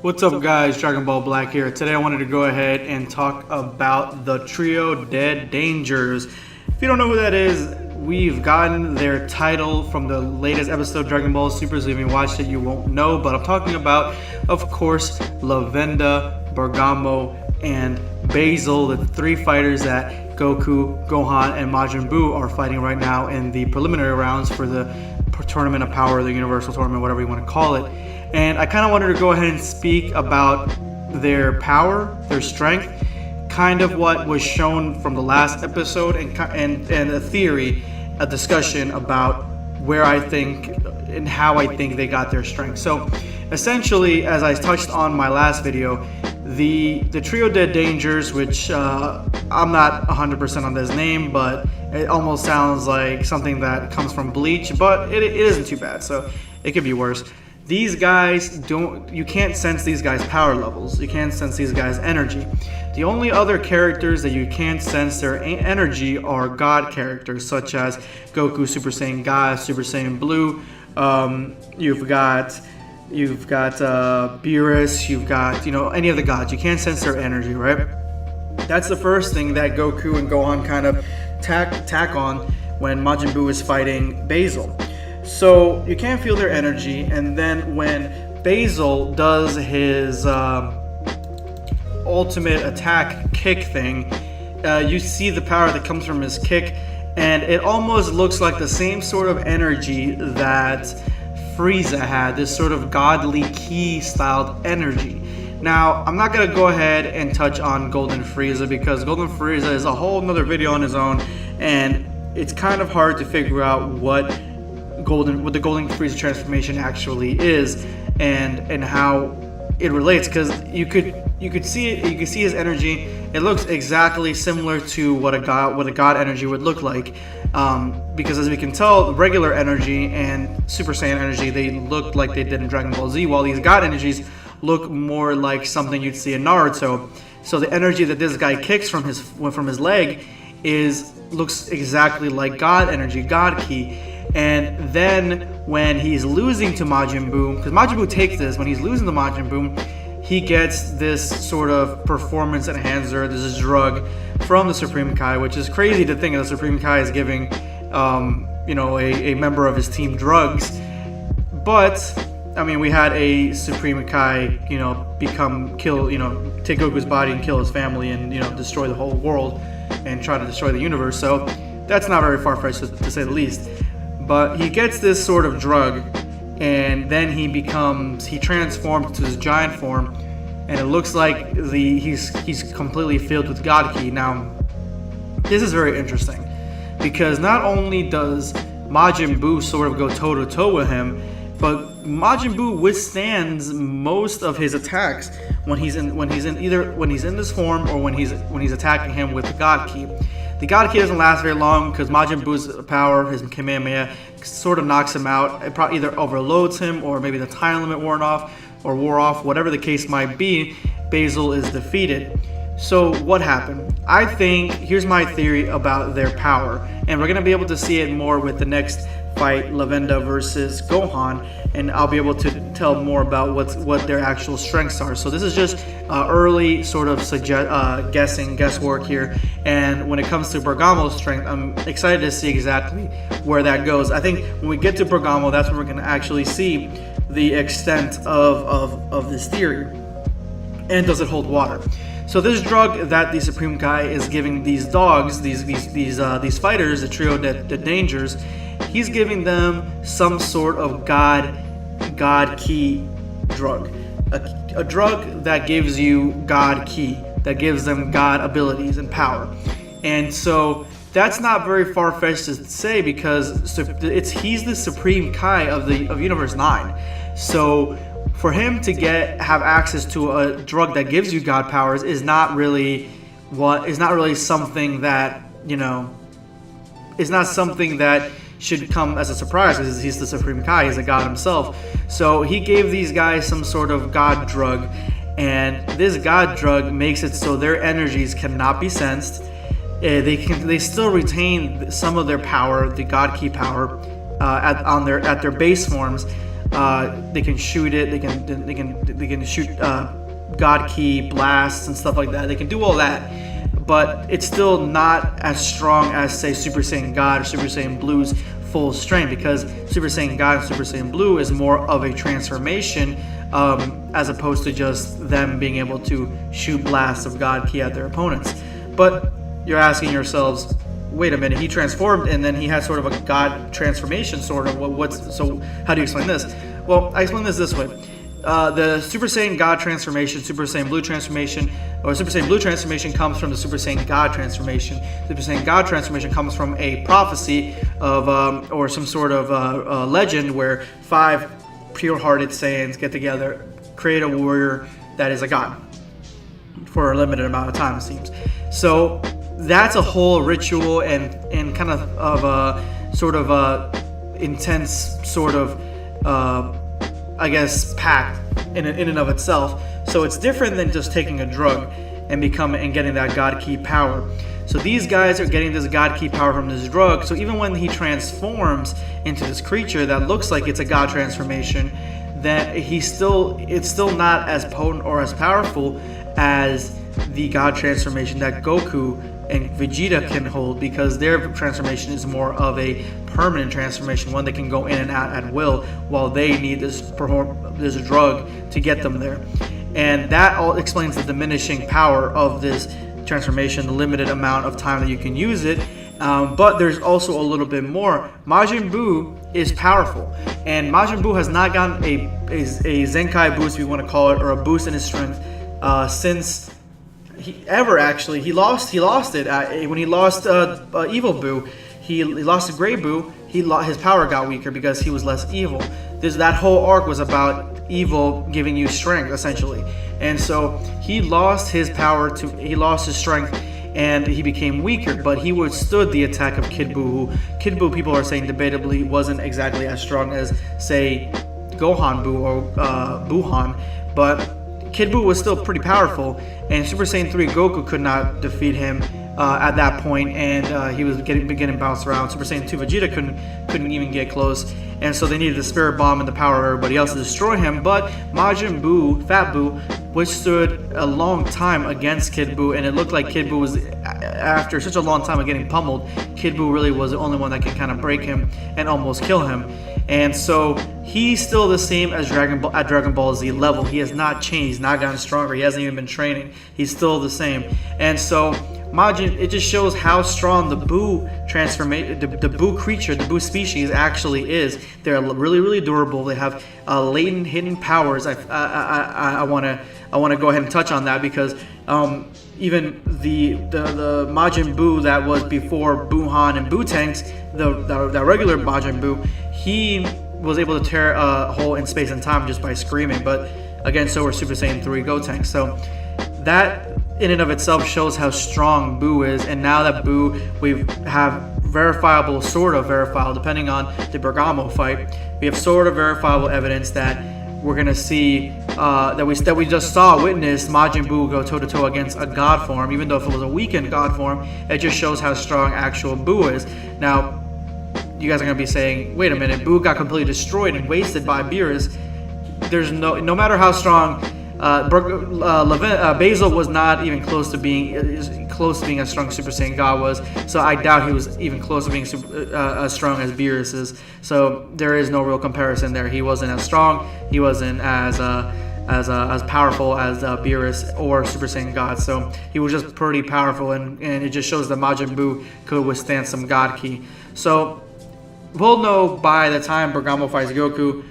What's up guys, Dragonball Black here. Today I wanted to go ahead and talk about the trio Dead Dangers. If you don't know who that is, we've gotten their title from the latest episode of Dragon Ball Super, so if you watched it you won't know, but I'm talking about, of course, Lavenda, Bergamo, and Basil, the three fighters that Goku, Gohan, and Majin Buu are fighting right now in the preliminary rounds for the Tournament of Power, the Universal Tournament, whatever you want to call it. And I kind of wanted to go ahead and speak about their power, their strength, kind of what was shown from the last episode, and a theory, a discussion about where I think and how I think they got their strength. So essentially, as I touched on my last video, the trio Dead Dangers, which I'm not 100% on this name, but it almost sounds like something that comes from Bleach, but it isn't too bad, so it could be worse. These guys you can't sense these guys' power levels. You can't sense these guys' energy. The only other characters that you can't sense their energy are God characters, such as Goku, Super Saiyan God, Super Saiyan Blue. You've got Beerus. You've got any of the gods. You can't sense their energy, right? That's the first thing that Goku and Gohan kind of tack on when Majin Buu is fighting Basil. So you can't feel their energy, and then when Basil does his ultimate attack kick thing, you see the power that comes from his kick, and it almost looks like the same sort of energy that Frieza had, this sort of godly ki styled energy. Now, I'm not going to go ahead and touch on Golden Frieza because Golden Frieza is a whole nother video on his own, and it's kind of hard to figure out what the Golden Frieza transformation actually is and how it relates, because you could see it, you could see his energy. It looks exactly similar to what a god energy would look like, because as we can tell, regular energy and Super Saiyan energy, they look like they did in Dragon Ball Z, while these god energies look more like something you'd see in Naruto. So the energy that this guy kicks from his leg looks exactly like god energy, god ki. And then when he's losing to Majin Buu, because Majin Buu takes this, when he's losing to Majin Buu, he gets this sort of performance enhancer, this drug from the Supreme Kai, which is crazy to think of the Supreme Kai is giving, a member of his team drugs. But I mean, we had a Supreme Kai, take Goku's body and kill his family and destroy the whole world and try to destroy the universe. So that's not very far-fetched to say the least. But he gets this sort of drug, and then he transforms to his giant form, and it looks like he's completely filled with God Ki. Now, this is very interesting because not only does Majin Buu sort of go toe to toe with him, but Majin Buu withstands most of his attacks when he's in this form or when he's attacking him with the God Ki. The God Ki doesn't last very long because Majin Buu's power, his Kamehameha, sort of knocks him out. It probably either overloads him or maybe the time limit wore off, whatever the case might be, Basil is defeated. So what happened? I think, here's my theory about their power, and we're going to be able to see it more with the next fight, Lavenda versus Gohan, and I'll be able to tell more about what their actual strengths are. So this is just early sort of guesswork here, and when it comes to Bergamo's strength, I'm excited to see exactly where that goes. I think when we get to Bergamo, that's when we're going to actually see the extent of this theory, and does it hold water. So this drug that the Supreme Kai is giving these dogs, these fighters, the trio Dead Dangers, he's giving them some sort of God Ki drug, a drug that gives you God Ki, that gives them God abilities and power. And so that's not very far-fetched to say because he's the Supreme Kai of Universe 9. So for him to have access to a drug that gives you God powers is not really something that is not something that should come as a surprise because he's the Supreme Kai, he's a god himself. So he gave these guys some sort of God drug, and this God drug makes it so their energies cannot be sensed. They still retain some of their power, the God Ki power, at their base forms, They can shoot it. They can shoot God Ki blasts and stuff like that. They can do all that, but it's still not as strong as, say, Super Saiyan God or Super Saiyan Blue's full strength, because Super Saiyan God and Super Saiyan Blue is more of a transformation, as opposed to just them being able to shoot blasts of God Ki at their opponents. But you're asking yourselves, wait a minute, he transformed and then he had sort of a God transformation, sort of. So how do you explain this? Well, I explain this way. The Super Saiyan God transformation, Super Saiyan Blue transformation, or Super Saiyan Blue transformation comes from the Super Saiyan God transformation. Super Saiyan God transformation comes from a prophecy of, or some sort of legend where 5 pure-hearted Saiyans get together, create a warrior that is a god for a limited amount of time, it seems. So that's a whole ritual and kind of a sort of a intense sort of I guess pact in and of itself. So it's different than just taking a drug and getting that God Ki power. So these guys are getting this God Ki power from this drug. So even when he transforms into this creature that looks like it's a God transformation, that it's still not as potent or as powerful as the God transformation that Goku and Vegeta can hold, because their transformation is more of a permanent transformation, one that can go in and out at will, while they need this drug to get them there. And that all explains the diminishing power of this transformation, the limited amount of time that you can use it. But there's also a little bit more. Majin Buu is powerful, and Majin Buu has not gotten a Zenkai boost, if you want to call it, or a boost in his strength since he lost it when he lost Evil Buu. He lost to Gray Buu. His power got weaker because he was less evil. That whole arc was about evil giving you strength, essentially, and so he lost his strength, and he became weaker. But he withstood the attack of Kid Buu, who Kid Buu, people are saying debatably, wasn't exactly as strong as, say, Gohan Buu or Buuhan, but Kid Buu was still pretty powerful, and Super Saiyan 3 Goku could not defeat him at that point, and he was getting bounced around. Super Saiyan 2 Vegeta couldn't even get close, and so they needed the Spirit Bomb and the power of everybody else to destroy him. But Majin Buu, Fat Buu, withstood a long time against Kid Buu, and it looked like Kid Buu was, after such a long time of getting pummeled, Kid Buu really was the only one that could kind of break him and almost kill him. And so he's still the same as Dragon Ball Z level. He has not changed, he's not gotten stronger, he hasn't even been training. He's still the same. And so Majin, it just shows how strong the Buu transformation, the Buu creature, the Buu species actually is. They're really, really durable. They have latent, hidden powers. I want to go ahead and touch on that, because even the Majin Buu that was before Buuhan and Buu-Tanks, the regular Majin Buu, he was able to tear a hole in space and time just by screaming. But again, so were Super Saiyan 3 Gotenks. So that in and of itself shows how strong Buu is. And now that Buu, we have sort of verifiable, depending on the Bergamo fight, we have sort of verifiable evidence that we're gonna see that we just witnessed Majin Buu go toe-to-toe against a god form. Even though if it was a weakened god form, it just shows how strong actual Buu is. Now, you guys are gonna be saying, wait a minute, Buu got completely destroyed and wasted by Beerus. There's no matter how strong Basil was not even close to being as strong as Super Saiyan God was, so I doubt he was even close to being as strong as Beerus is. So there is no real comparison there. He wasn't as strong. He wasn't as powerful as Beerus or Super Saiyan God. So he was just pretty powerful, and it just shows that Majin Buu could withstand some God Ki. So we'll know by the time Bergamo fights Goku.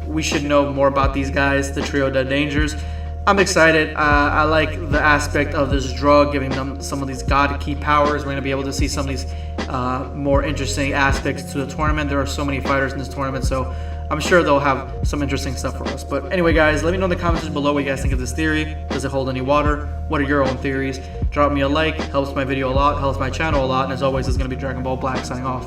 We should know more about these guys, the trio Dead Dangers. I'm excited. I like the aspect of this drug, giving them some of these God Ki powers. We're going to be able to see some of these more interesting aspects to the tournament. There are so many fighters in this tournament, so I'm sure they'll have some interesting stuff for us. But anyway, guys, let me know in the comments below what you guys think of this theory. Does it hold any water? What are your own theories? Drop me a like. Helps my video a lot, helps my channel a lot. And as always, this is going to be Dragon Ball Black signing off.